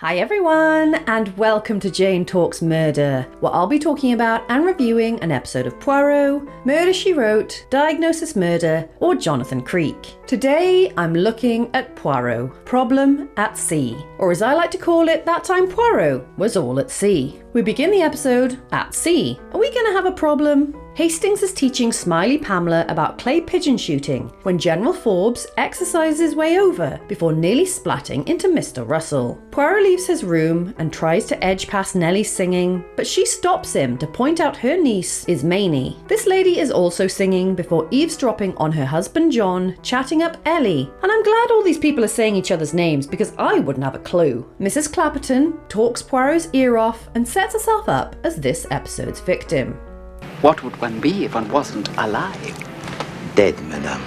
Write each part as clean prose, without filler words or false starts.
Hi everyone, and welcome to Jane Talks Murder, where I'll be talking about and reviewing an episode of Poirot, Murder, She Wrote, Diagnosis Murder, or Jonathan Creek. Today, I'm looking at Poirot, Problem at Sea, or as I like to call it, that time Poirot was all at sea. We begin the episode at sea. Are we gonna have a problem? Hastings is teaching Smiley Pamela about clay pigeon shooting when General Forbes exercises his way over before nearly splatting into Mr. Russell. Poirot leaves his room and tries to edge past Nellie singing, but she stops him to point out her niece is Mamie. This lady is also singing before eavesdropping on her husband John, chatting up Ellie. And I'm glad all these people are saying each other's names because I wouldn't have a clue. Mrs. Clapperton talks Poirot's ear off and sets herself up as this episode's victim. What would one be if one wasn't alive? Dead, madame.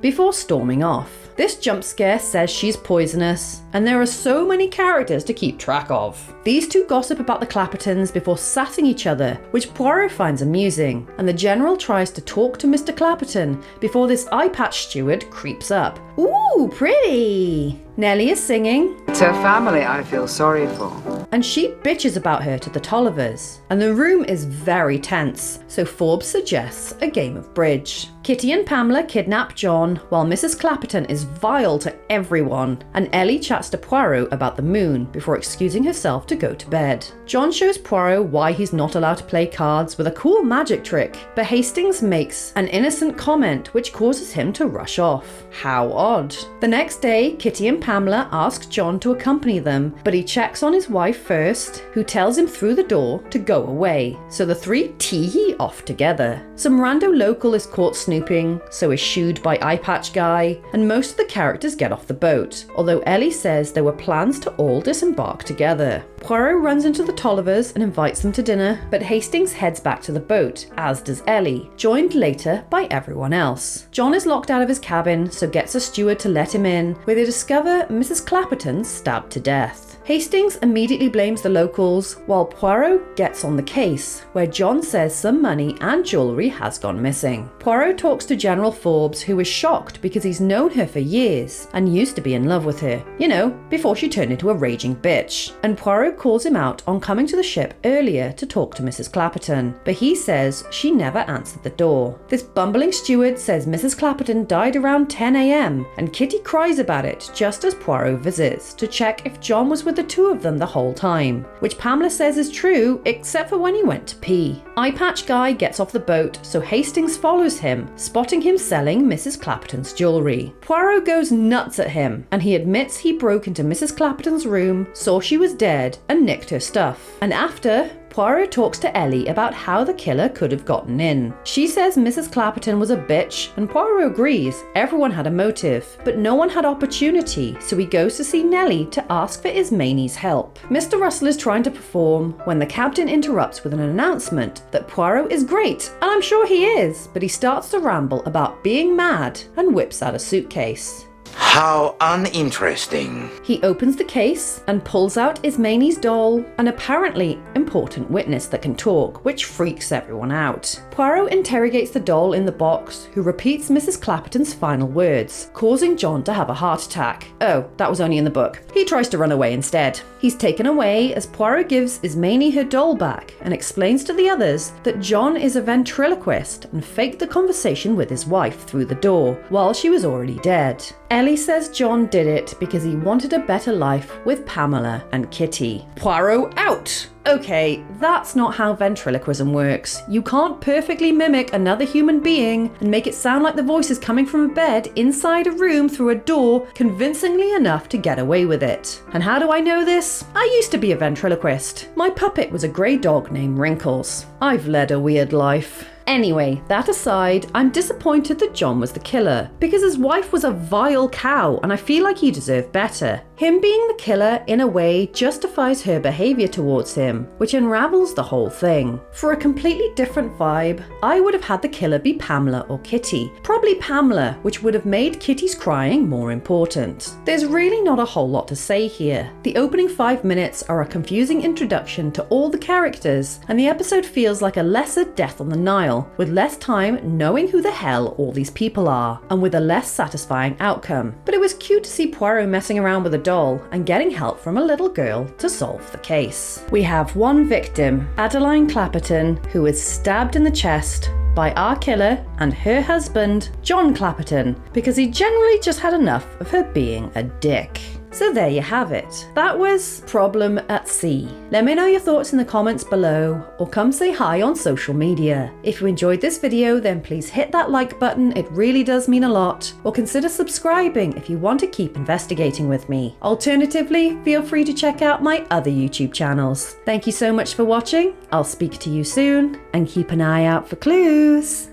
Before storming off, this jump scare says she's poisonous, and there are so many characters to keep track of. These two gossip about the Clappertons before sassing each other, which Poirot finds amusing, and the General tries to talk to Mr. Clapperton before this eye patch steward creeps up. Ooh, pretty! Nellie is singing. It's her family I feel sorry for. And she bitches about her to the Tollivers, and the room is very tense, so Forbes suggests a game of bridge. Kitty and Pamela kidnap John, while Mrs. Clapperton is vile to everyone, and Ellie chats to Poirot about the moon before excusing herself to go to bed. John shows Poirot why he's not allowed to play cards with a cool magic trick, but Hastings makes an innocent comment which causes him to rush off. How odd. The next day, Kitty and Pamela ask John to accompany them, but he checks on his wife first, who tells him through the door to go away. So the three tee-hee off together. Some rando local is caught snooping, so is shooed by Eye Patch Guy, and most of the characters get off the boat, although Ellie says there were plans to all disembark together. Poirot runs into the Tollivers and invites them to dinner, but Hastings heads back to the boat, as does Ellie, joined later by everyone else. John is locked out of his cabin, so gets a steward to let him in, where they discover Mrs. Clapperton stabbed to death. Hastings immediately blames the locals, while Poirot gets on the case, where John says some money and jewellery has gone missing. Poirot talks to General Forbes, who is shocked because he's known her for years and used to be in love with her, you know, before she turned into a raging bitch. And Poirot calls him out on coming to the ship earlier to talk to Mrs. Clapperton, but he says she never answered the door. This bumbling steward says Mrs. Clapperton died around 10 a.m, and Kitty cries about it just as Poirot visits to check if John was with the two of them the whole time, which Pamela says is true except for when he went to pee. Eye Patch Guy gets off the boat, so Hastings follows him, spotting him selling Mrs. Clapperton's jewellery. Poirot goes nuts at him, and he admits he broke into Mrs. Clapperton's room, saw she was dead, and nicked her stuff. And after, Poirot talks to Ellie about how the killer could have gotten in. She says Mrs. Clapperton was a bitch, and Poirot agrees. Everyone had a motive, but no one had opportunity, so he goes to see Nellie to ask for Ismanie's help. Mr. Russell is trying to perform when the captain interrupts with an announcement that Poirot is great, and I'm sure he is, but he starts to ramble about being mad and whips out a suitcase. How uninteresting. He opens the case and pulls out Ismanie's doll, an apparently important witness that can talk, which freaks everyone out. Poirot interrogates the doll in the box, who repeats Mrs. Clapperton's final words, causing John to have a heart attack. Oh, that was only in the book. He tries to run away instead. He's taken away as Poirot gives Ismanie her doll back and explains to the others that John is a ventriloquist and faked the conversation with his wife through the door while she was already dead. Ellie says John did it because he wanted a better life with Pamela and Kitty. Poirot out! Okay, that's not how ventriloquism works. You can't perfectly mimic another human being and make it sound like the voice is coming from a bed inside a room through a door convincingly enough to get away with it. And how do I know this? I used to be a ventriloquist. My puppet was a grey dog named Wrinkles. I've led a weird life. Anyway, that aside, I'm disappointed that John was the killer, because his wife was a vile cow and I feel like he deserved better. Him being the killer, in a way, justifies her behaviour towards him, which unravels the whole thing. For a completely different vibe, I would have had the killer be Pamela or Kitty. Probably Pamela, which would have made Kitty's crying more important. There's really not a whole lot to say here. The opening 5 minutes are a confusing introduction to all the characters, and the episode feels like a lesser Death on the Nile, with less time knowing who the hell all these people are, and with a less satisfying outcome. But it was cute to see Poirot messing around with a doll and getting help from a little girl to solve the case. We have one victim, Adeline Clapperton, who was stabbed in the chest by our killer and her husband, John Clapperton, because he generally just had enough of her being a dick. So there you have it. That was Problem at Sea. Let me know your thoughts in the comments below, or come say hi on social media. If you enjoyed this video, then please hit that like button, it really does mean a lot, or consider subscribing if you want to keep investigating with me. Alternatively, feel free to check out my other YouTube channels. Thank you so much for watching, I'll speak to you soon, and keep an eye out for clues.